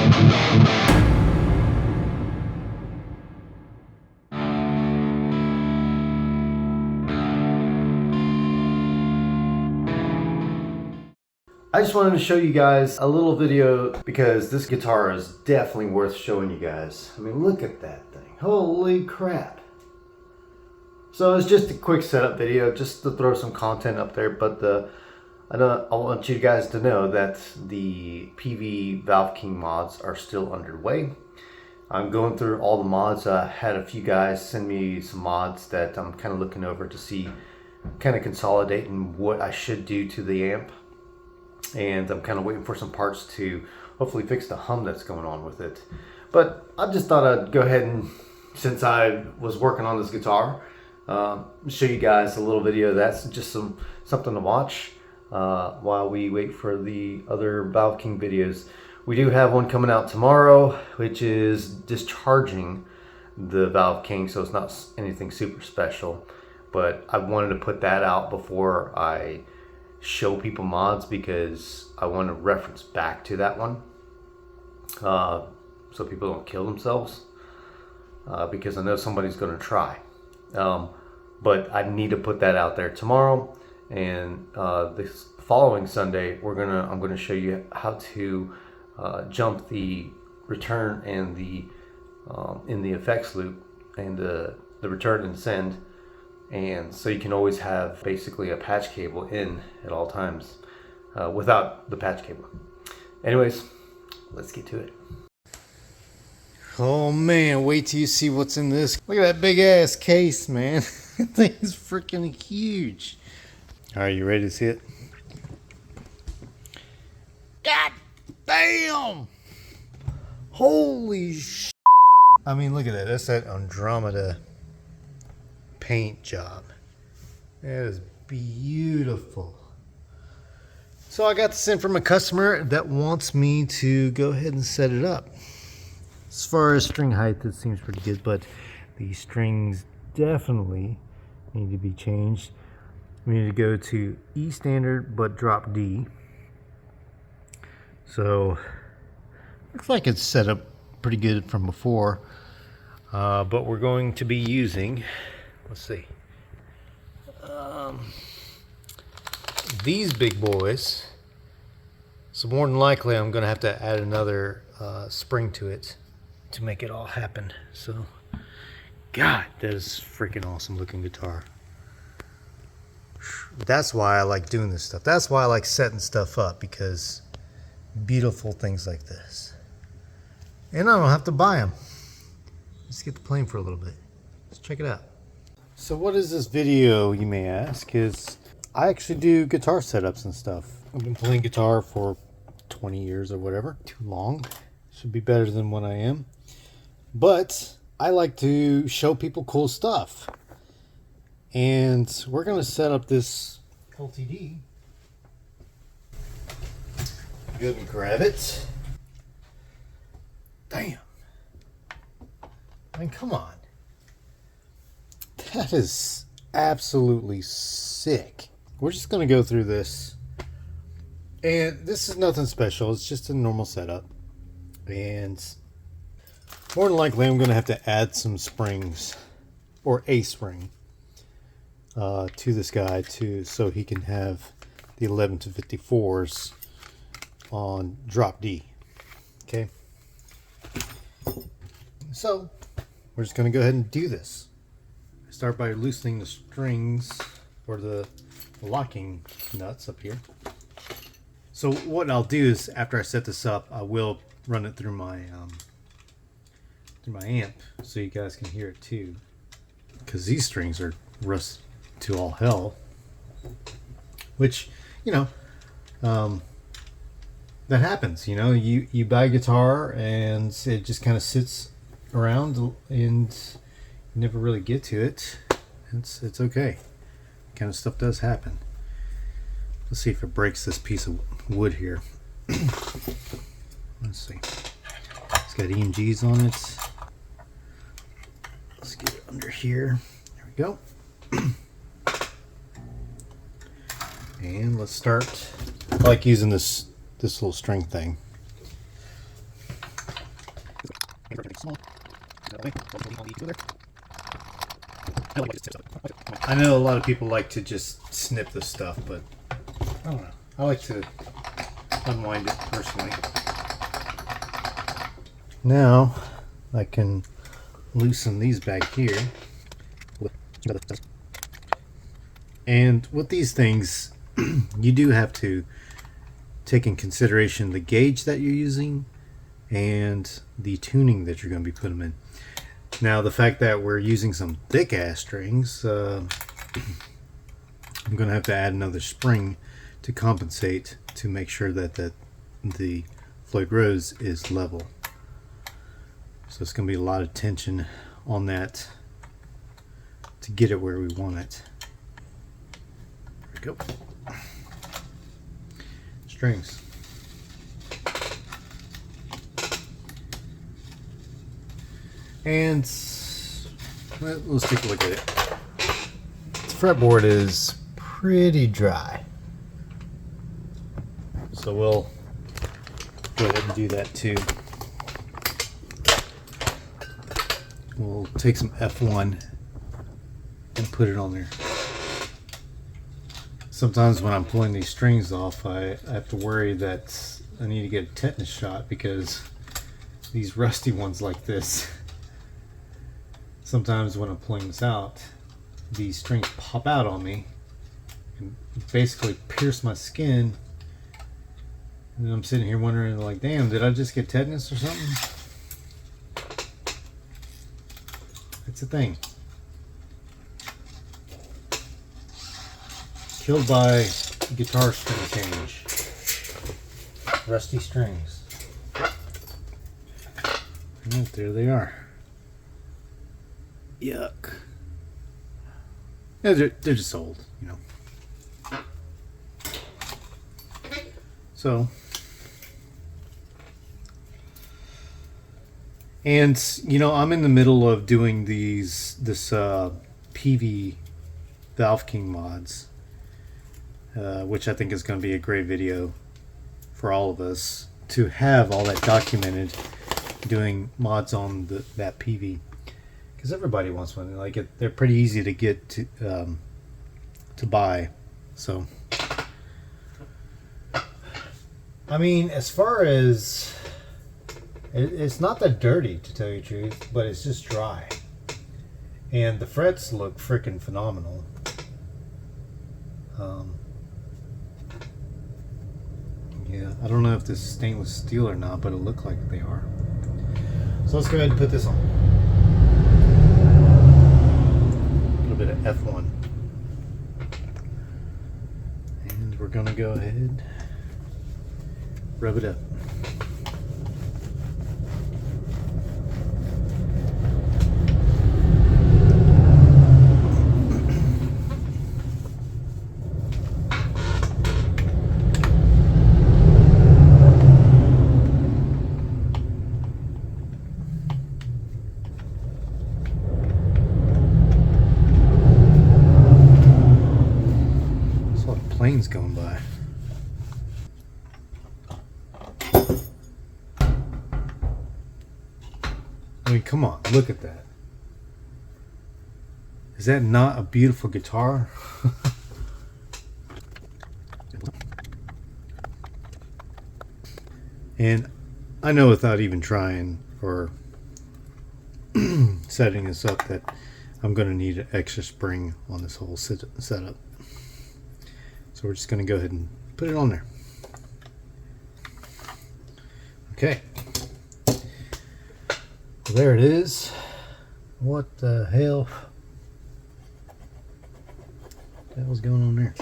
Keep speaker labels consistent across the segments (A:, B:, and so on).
A: I just wanted to show you guys a little video because this guitar is definitely worth showing you guys. I mean, look at that thing. Holy crap. So it's just a quick setup video just to throw some content up there, but I want you guys to know that the PV Valve King mods are still underway. I'm going through all the mods. I had a few guys send me some mods that I'm kind of looking over to see, kind of consolidating what I should do to the amp. And I'm kind of waiting for some parts to hopefully fix the hum that's going on with it. But I just thought I'd go ahead and, since I was working on this guitar, show you guys a little video that's just something to watch while we wait for the other Valve King videos. We do have one coming out tomorrow, which is discharging the Valve King, so it's not anything super special. But I wanted to put that out before I show people mods because I want to reference back to that one so people don't kill themselves because I know somebody's going to try, but I need to put that out there tomorrow. And this following Sunday I'm going to show you how to jump the return and the in the effects loop and the return and send. And so you can always have basically a patch cable in at all times without the patch cable. Anyways, let's get to it. Oh man, wait till you see what's in this. Look at that big ass case, man. That thing is freaking huge. Are you ready to see it? God damn! Holy sh! I mean, look at that. That's that Andromeda paint job. That is beautiful. So I got this in from a customer that wants me to go ahead and set it up. As far as string height, it seems pretty good, but the strings definitely need to be changed. We need to go to E standard but drop D. So looks like it's set up pretty good from before, but we're going to be using, let's see, these big boys. So more than likely I'm going to have to add another spring to it to make it all happen. So God, that is freaking awesome looking guitar. That's why I like doing this stuff. That's why I like setting stuff up, because beautiful things like this. And I don't have to buy them. Let's get the plane for a little bit. Let's check it out. So what is this video, you may ask, is I actually do guitar setups and stuff. I've been playing guitar for 20 years or whatever. Too long. Should be better than what I am. But I like to show people cool stuff. And we're going to set up this LTD. Go and grab it. Damn. I mean, come on. That is absolutely sick. We're just going to go through this. And this is nothing special. It's just a normal setup. And more than likely, I'm going to have to add some springs, or a spring, to this guy so he can have the 11 to 54s on drop D. Okay. So we're just going to go ahead and do this. Start by loosening the strings, or the locking nuts up here. So what I'll do is, after I set this up, I will run it through my amp so you guys can hear it too, because these strings are rust to all hell, which, you know, that happens. You know, you buy a guitar and it just kind of sits around and you never really get to it. It's okay. Kind of stuff does happen. Let's see if it breaks this piece of wood here. Let's see. It's got EMGs on it. Let's get it under here. There we go. And let's start. I like using this little string thing. I know a lot of people like to just snip this stuff, but I don't know. I like to unwind it personally. Now I can loosen these back here. And with these things, you do have to take in consideration the gauge that you're using and the tuning that you're going to be putting them in. Now, the fact that we're using some thick ass strings, I'm going to have to add another spring to compensate to make sure that the Floyd Rose is level. So it's going to be a lot of tension on that to get it where we want it. There we go. Strings. And let's take a look at it. The fretboard is pretty dry, so we'll go ahead and do that too. We'll take some F1 and put it on there. Sometimes when I'm pulling these strings off, I have to worry that I need to get a tetanus shot, because these rusty ones like this, sometimes when I'm pulling this out, these strings pop out on me and basically pierce my skin, and I'm sitting here wondering, like, damn, did I just get tetanus or something? It's a thing. Killed by guitar string change. Rusty strings. And there they are. Yuck. Yeah, they're just old, you know. So, and you know, I'm in the middle of doing this PV Valve King mods, which I think is going to be a great video for all of us to have all that documented, doing mods on that PV. Because everybody wants one. Like they're pretty easy to get to buy. So, I mean, as far as it's not that dirty, to tell you the truth, but it's just dry, and the frets look freaking phenomenal. Yeah, I don't know if this is stainless steel or not, but it looked like they are. So let's go ahead and put this on. Bit of F1, and we're gonna go ahead, rub it up. Planes going by. I mean, come on, look at that. Is that not a beautiful guitar? And I know without even trying or setting this up that I'm going to need an extra spring on this whole setup. So we're just going to go ahead and put it on there. Okay. Well, there it is. What the hell? What the hell's going on there?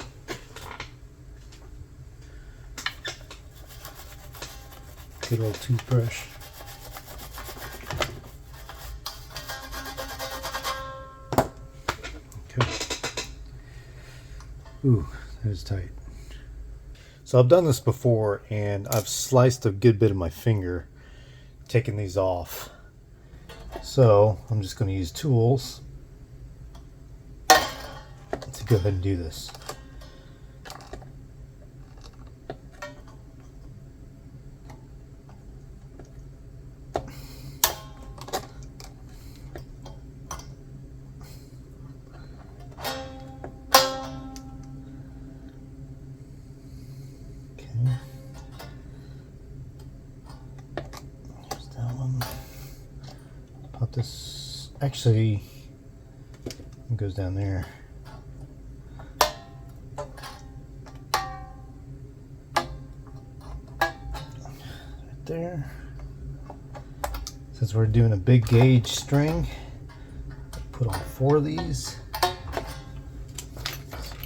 A: Good old toothbrush. Okay. Ooh. That is tight. So I've done this before, and I've sliced a good bit of my finger taking these off. So I'm just going to use tools to go ahead and do this. pop this, actually it goes down there. Right there. Since we're doing a big gauge string, put on 4 of these.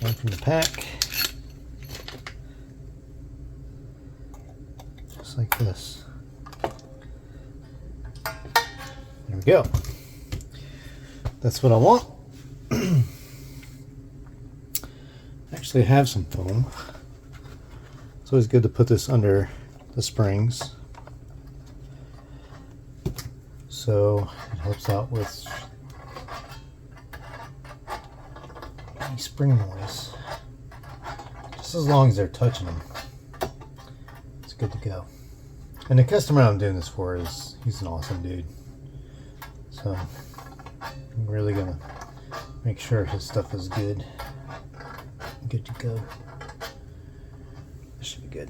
A: One from the pack. Just like this. There we go. That's what I want. Actually, I have some foam. It's always good to put this under the springs, so it helps out with any spring noise. Just as long as they're touching them, it's good to go. And the customer I'm doing this for he's an awesome dude. So I'm really gonna make sure his stuff is good to go. This should be good.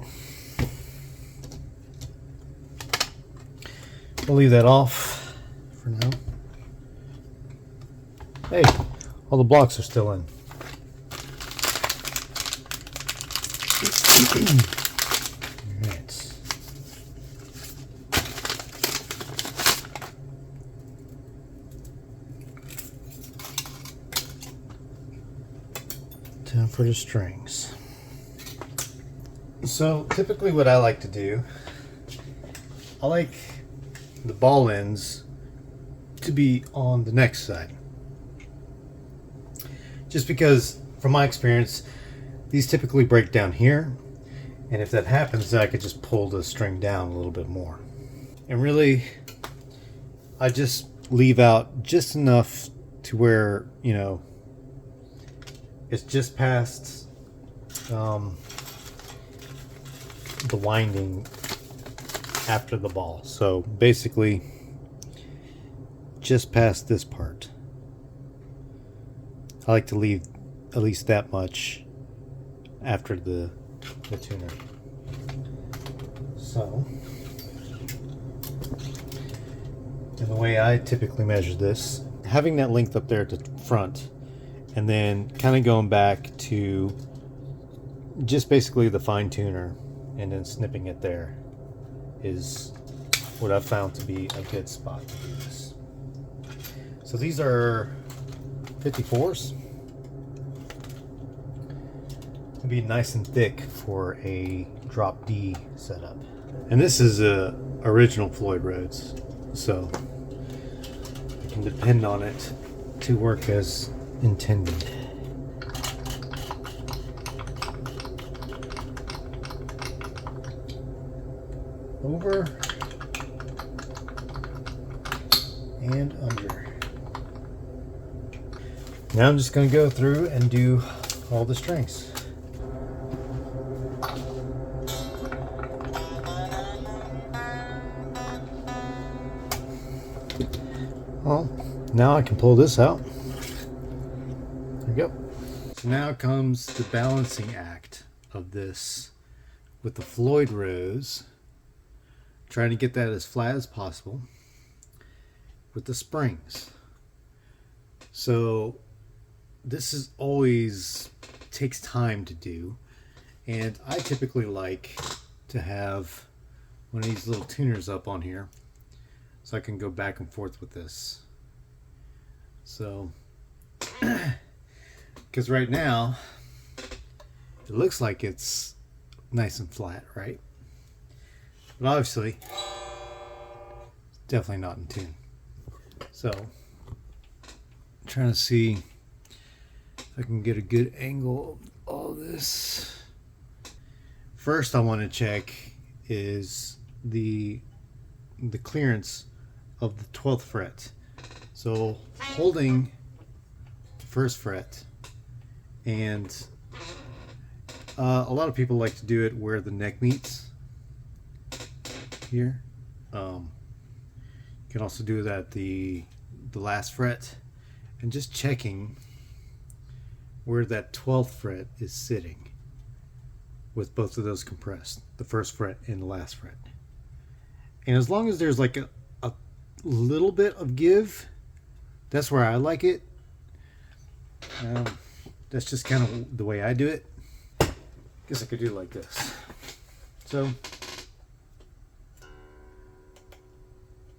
A: We'll leave that off for now. Hey, all the blocks are still in. Alright. Time for the strings. So typically what I like to do, I like the ball ends to be on the next side. Just because from my experience, these typically break down here, and if that happens, then I could just pull the string down a little bit more. And really, I just leave out just enough to where, you know, it's just past the winding after the ball. So basically just past this part. I like to leave at least that much after the tuner. So, and the way I typically measure this, having that length up there at the front, and then kind of going back to just basically the fine tuner and then snipping it there is what I've found to be a good spot to do this. So these are 54s. It'll be nice and thick for a drop D setup. And this is a original Floyd Rhodes, so I can depend on it to work as intended. Over and under. Now I'm just going to go through and do all the strings. Well, now I can pull this out. There we go. So now comes the balancing act of this with the Floyd Rose. Trying to get that as flat as possible with the springs. So this is always takes time to do, and I typically like to have one of these little tuners up on here so I can go back and forth with this. So because right now it looks like it's nice and flat, right? But obviously, it's definitely not in tune. So, I'm trying to see if I can get a good angle of all this. First, I want to check is the clearance of the 12th fret. So, holding the 1st fret, and a lot of people like to do it where the neck meets. Here, you can also do that at the last fret, and just checking where that 12th fret is sitting with both of those compressed, the 1st fret and the last fret. And as long as there's like a little bit of give. That's where I like it. That's just kind of the way I do it. Guess I could do it like this. So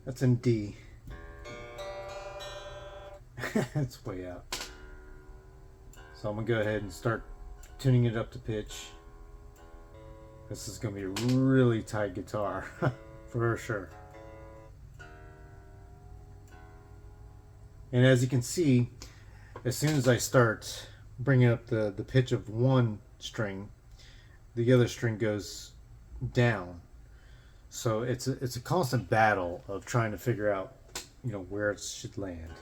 A: that's in D. It's way out. So I'm gonna go ahead and start tuning it up to pitch. This is gonna be a really tight guitar for sure. And as you can see, as soon as I start bringing up the pitch of one string, the other string goes down. So it's a constant battle of trying to figure out, you know, where it should land.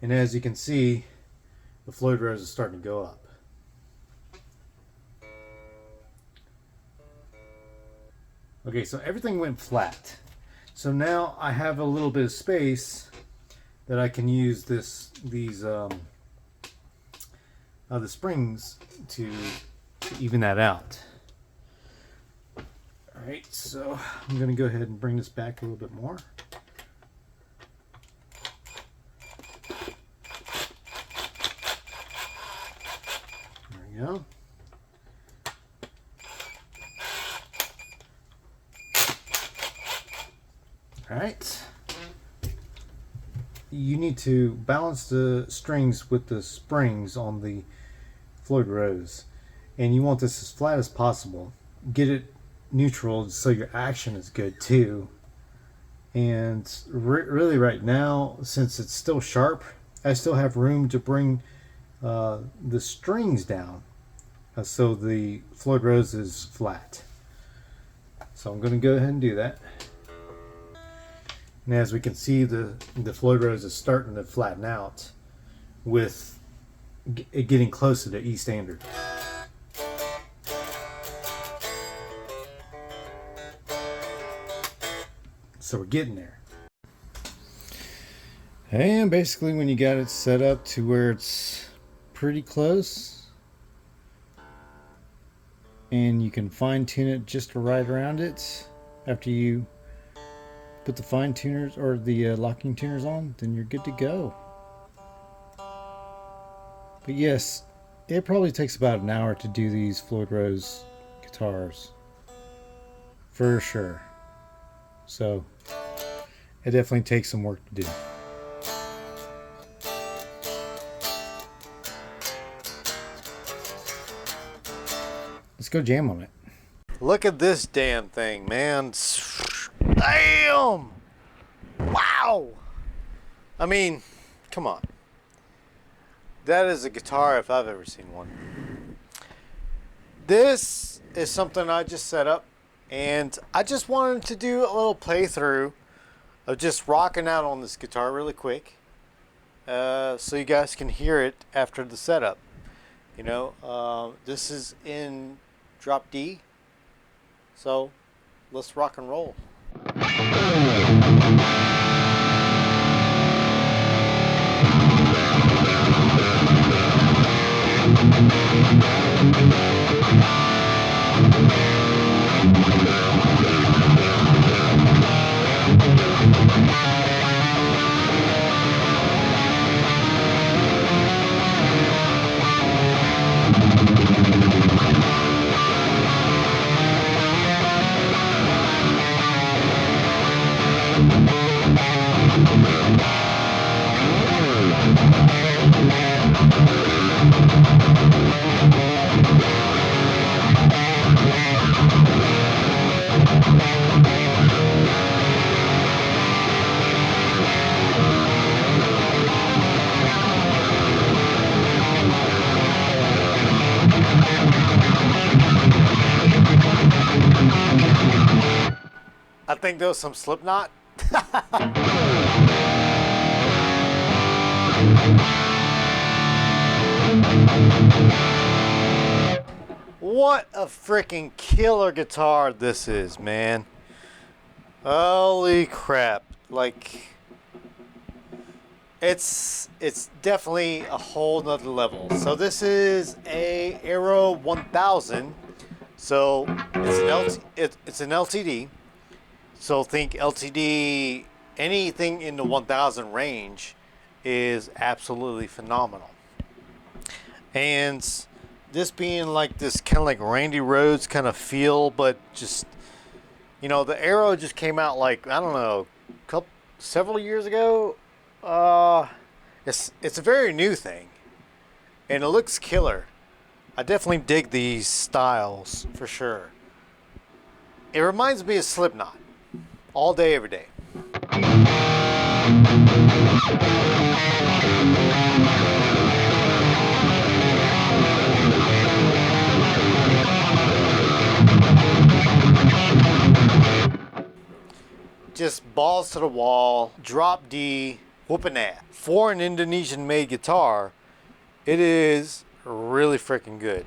A: And as you can see, the Floyd Rose is starting to go up. Okay, so everything went flat. So now I have a little bit of space that I can use the springs to even that out. All right, so I'm going to go ahead and bring this back a little bit more. There we go. All right. You need to balance the strings with the springs on the Floyd Rose, and you want this as flat as possible. Get it neutral so your action is good too. And really right now, since it's still sharp, I still have room to bring the strings down so the Floyd Rose is flat. So I'm going to go ahead and do that. And as we can see, the Floyd Rose is starting to flatten out with it getting closer to E standard. So we're getting there. And basically when you got it set up to where it's pretty close, and you can fine tune it just right around it after you put the fine tuners or the locking tuners on, then you're good to go. But yes, it probably takes about an hour to do these Floyd Rose guitars for sure. So it definitely takes some work to do. Let's go jam on it. Look at this damn thing, man. Damn! Wow! I mean, come on. That is a guitar if I've ever seen one. This is something I just set up, and I just wanted to do a little playthrough of just rocking out on this guitar really quick, so you guys can hear it after the setup. You know, this is in drop D, so let's rock and roll. I think there was some Slipknot. What a freaking killer guitar this is, man. Holy crap. Like, it's definitely a whole nother level. So this is a Aero 1000
B: So it's an LTD. So think LTD. Anything in the 1000 range is absolutely phenomenal. And this being like this kind of like Randy Rhoads kind of feel, but just, you know, the Arrow just came out like, I don't know, several years ago. It's a very new thing, and it looks killer. I definitely dig these styles for sure. It reminds me of Slipknot, all day, every day. Just balls to the wall, drop D, whooping that. For an Indonesian made guitar, it is really freaking good.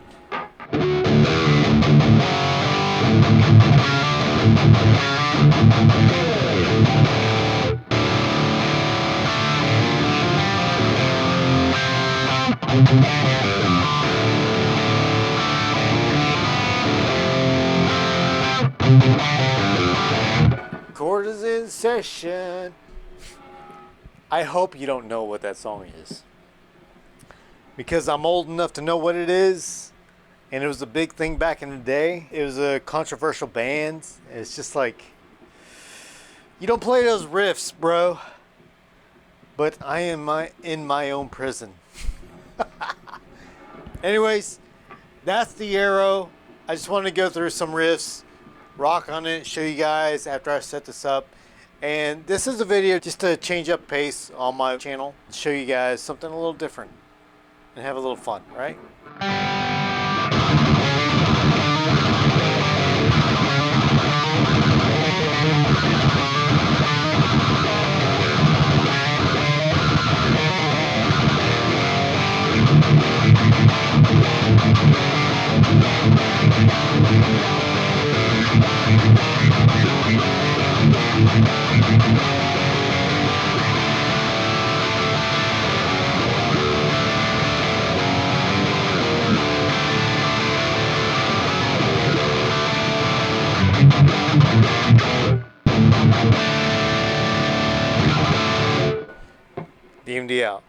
B: Chord is in session. I hope you don't know what that song is, because I'm old enough to know what it is, and it was a big thing back in the day. It was a controversial band. It's just like, you don't play those riffs, bro. But I am in my own prison. Anyways, that's the Arrow. I just wanted to go through some riffs, rock on it, show you guys after I set this up. And this is a video just to change up pace on my channel, show you guys something a little different and have a little fun, right? DMD out.